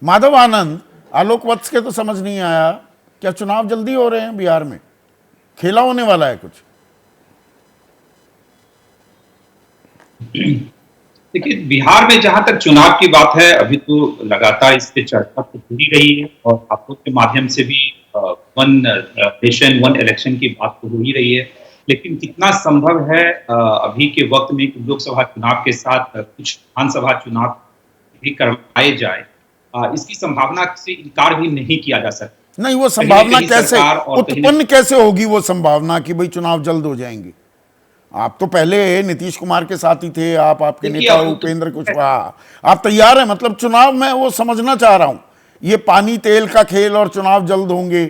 माधव आनंद, आलोक वत्स के तो समझ नहीं आया, क्या चुनाव जल्दी हो रहे हैं बिहार में? खेला होने वाला है कुछ? देखिए, बिहार में जहां तक चुनाव की बात है, अभी तो लगातार इस पे चर्चा तो हो ही रही है और आप लोग के माध्यम से भी वन नेशन वन इलेक्शन की बात तो हो ही रही है। लेकिन कितना संभव है अभी के वक्त में लोकसभा चुनाव के साथ कुछ विधानसभा चुनाव भी करवाए जाए, इसकी संभावना से इनकार भी नहीं किया जा सकता। नहीं, वो कहीं न संभावना कहीं कैसे सरकार और उत्पन्न कैसे होगी? वो संभावना कि भाई चुनाव जल्द हो जाएंगे। आप तो पहले नीतीश कुमार के साथ ही थे, आपके नेता उपेंद्र कुशवाहा, आप तैयार हैं? मतलब चुनाव में वो समझना चाह रहा हूं, ये पानी तेल का खेल और चुनाव जल्द होंगे।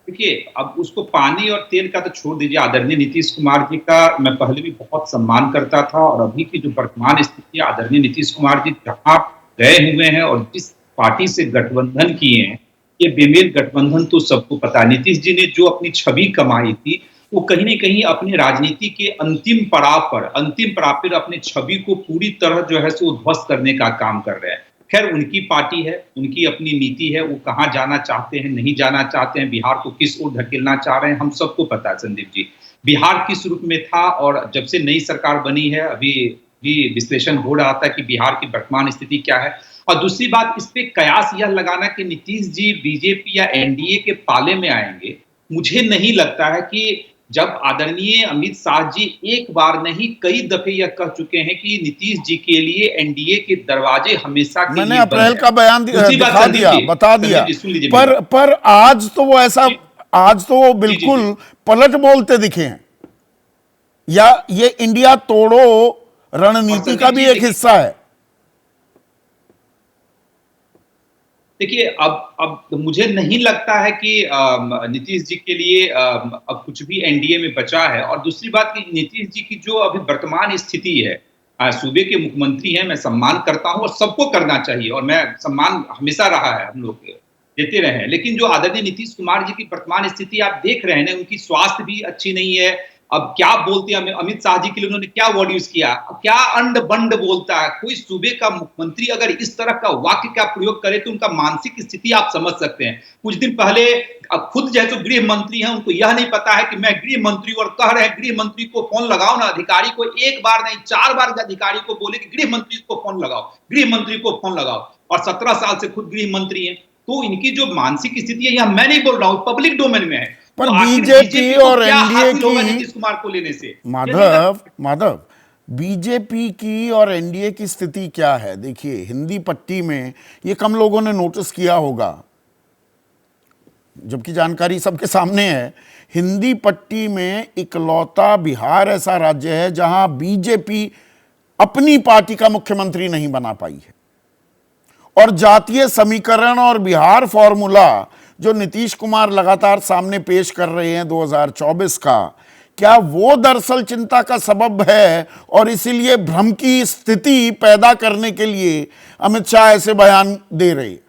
देखिए, अब उसको पानी और तेल का तो छोड़ दीजिए। आदरणीय नीतीश कुमार जी का मैं पहले भी बहुत सम्मान करता था और अभी की जो वर्तमान स्थिति है, आदरणीय नीतीश कुमार जी जहां गए हुए हैं और जिस पार्टी से गठबंधन किए हैं, ये बेमेल गठबंधन तो सबको पता है। नीतीश जी ने जो अपनी छवि कमाई थी, वो कहीं न कहीं अपनी राजनीति के अंतिम पड़ाव पर अपनी छवि को पूरी तरह जो है सो ध्वस्त करने का काम कर रहे हैं। खैर, उनकी पार्टी है, उनकी अपनी नीति है, वो कहाँ जाना चाहते हैं, नहीं जाना चाहते हैं, बिहार को किस ओर धकेलना चाह रहे हैं, हम सबको पता है संदीप जी। बिहार किस रूप में था और जब से नई सरकार बनी है, अभी भी विश्लेषण हो रहा था कि बिहार की वर्तमान स्थिति क्या है। और दूसरी बात, इस पे कयास यह लगाना कि नीतीश जी बीजेपी या एनडीए के पाले में आएंगे, मुझे नहीं लगता है कि जब आदरणीय अमित शाह जी एक बार नहीं कई दफे यह कह चुके हैं कि नीतीश जी के लिए एनडीए के दरवाजे हमेशा के मैंने लिए अप्रैल का बयान दिखा दिया, बता दिया, पर आज तो वो ऐसा, आज तो वो बिल्कुल पलट बोलते दिखे हैं। या ये इंडिया तोड़ो रणनीति का भी एक हिस्सा है? देखिए, अब मुझे नहीं लगता है कि नीतीश जी के लिए अब कुछ भी एनडीए में बचा है। और दूसरी बात कि नीतीश जी की जो अभी वर्तमान स्थिति है, सूबे के मुख्यमंत्री हैं, मैं सम्मान करता हूं और सबको करना चाहिए और मैं सम्मान हमेशा रहा है, हम लोग देते रहे हैं। लेकिन जो आदरणीय नीतीश कुमार जी की वर्तमान स्थिति आप देख रहे हैं ना, उनकी स्वास्थ्य भी अच्छी नहीं है। अब क्या बोलते हैं, अमित शाह जी के लिए उन्होंने क्या वर्ड यूज किया, क्या अंड बंड बोलता है। कोई सूबे का मुख्यमंत्री अगर इस तरह का वाक्य का प्रयोग करे तो उनका मानसिक स्थिति आप समझ सकते हैं। कुछ दिन पहले अब खुद जैसे गृह मंत्री हैं, उनको यह नहीं पता है कि मैं गृह मंत्री, और कह रहे हैं गृह मंत्री को फोन लगाओ ना, अधिकारी को एक बार नहीं 4 बार अधिकारी को बोले कि गृह मंत्री को फोन लगाओ, गृह मंत्री को फोन लगाओ, और 17 साल से खुद गृह मंत्री हैं। तो इनकी जो मानसिक स्थिति है, यह मैं नहीं बोल रहा हूं, पब्लिक डोमेन में है। पर बीजेपी और एनडीए की, नीतीश कुमार को लेने से माधव, बीजेपी की और एनडीए की स्थिति क्या है? देखिए, हिंदी पट्टी में ये कम लोगों ने नोटिस किया होगा, जबकि जानकारी सबके सामने है। हिंदी पट्टी में इकलौता बिहार ऐसा राज्य है जहां बीजेपी अपनी पार्टी का मुख्यमंत्री नहीं बना पाई है। और जातीय समीकरण और बिहार फॉर्मूला जो नीतीश कुमार लगातार सामने पेश कर रहे हैं 2024 का, क्या वो दरअसल चिंता का सबब है और इसीलिए भ्रम की स्थिति पैदा करने के लिए अमित शाह ऐसे बयान दे रहे हैं?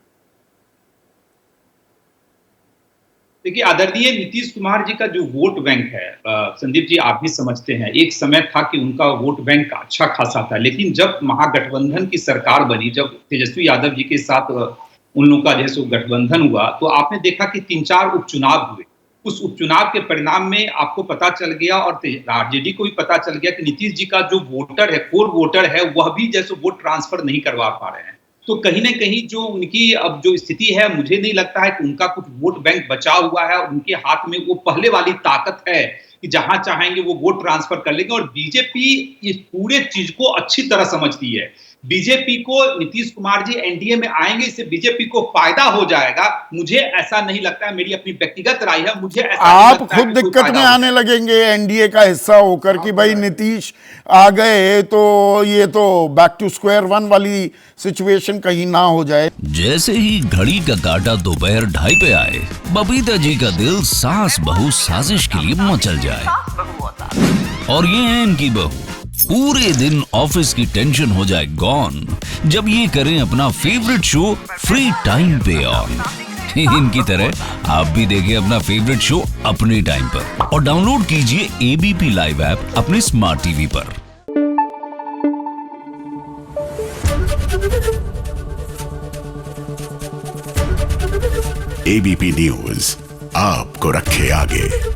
देखिए, आदरणीय नीतीश कुमार जी का जो वोट बैंक है, संदीप जी आप भी समझते हैं, एक समय था कि उनका वोट बैंक अच्छा खासा था। लेकिन जब महागठबंधन की सरकार बनी, जब तेजस्वी यादव जी के साथ उन लोगों का जैसे गठबंधन हुआ, तो आपने देखा कि 3-4 उपचुनाव हुए। उस उपचुनाव के परिणाम में आपको पता चल गया और आरजेडी को भी पता चल गया कि नीतीश जी का जो वोटर है, कोर वोटर है, वह भी जैसे वोट ट्रांसफर नहीं करवा पा रहे हैं। तो कहीं न कहीं जो उनकी अब जो स्थिति है, मुझे नहीं लगता है कि उनका कुछ वोट बैंक बचा हुआ है और उनके हाथ में वो पहले वाली ताकत है कि जहां चाहेंगे वो वोट ट्रांसफर कर लेंगे। और बीजेपी इस पूरे चीज को अच्छी तरह समझती है। बीजेपी को नीतीश कुमार जी एनडीए में आएंगे, इससे बीजेपी को फायदा हो जाएगा। मुझे ऐसा नहीं लगता है, मेरी अपनी व्यक्तिगत राय है, मुझे ऐसा आप खुद दिक्कत में आने लगेंगे एनडीए का हिस्सा होकर कि भाई नीतीश आ गए तो ये तो बैक टू स्क्वायर वन वाली सिचुएशन कहीं ना हो जाए। जैसे ही घड़ी का काटा दोपहर 2:30 पे आए, बबीता जी का दिल सास बहू साजिश के लिए मचल जाए। और ये है इनकी बहू, पूरे दिन ऑफिस की टेंशन हो जाए गॉन जब ये करें अपना फेवरेट शो फ्री टाइम पे ऑन। इनकी तरह आप भी देखिए अपना फेवरेट शो अपने टाइम पर और डाउनलोड कीजिए एबीपी लाइव ऐप अपने स्मार्ट टीवी पर। एबीपी न्यूज आपको रखे आगे।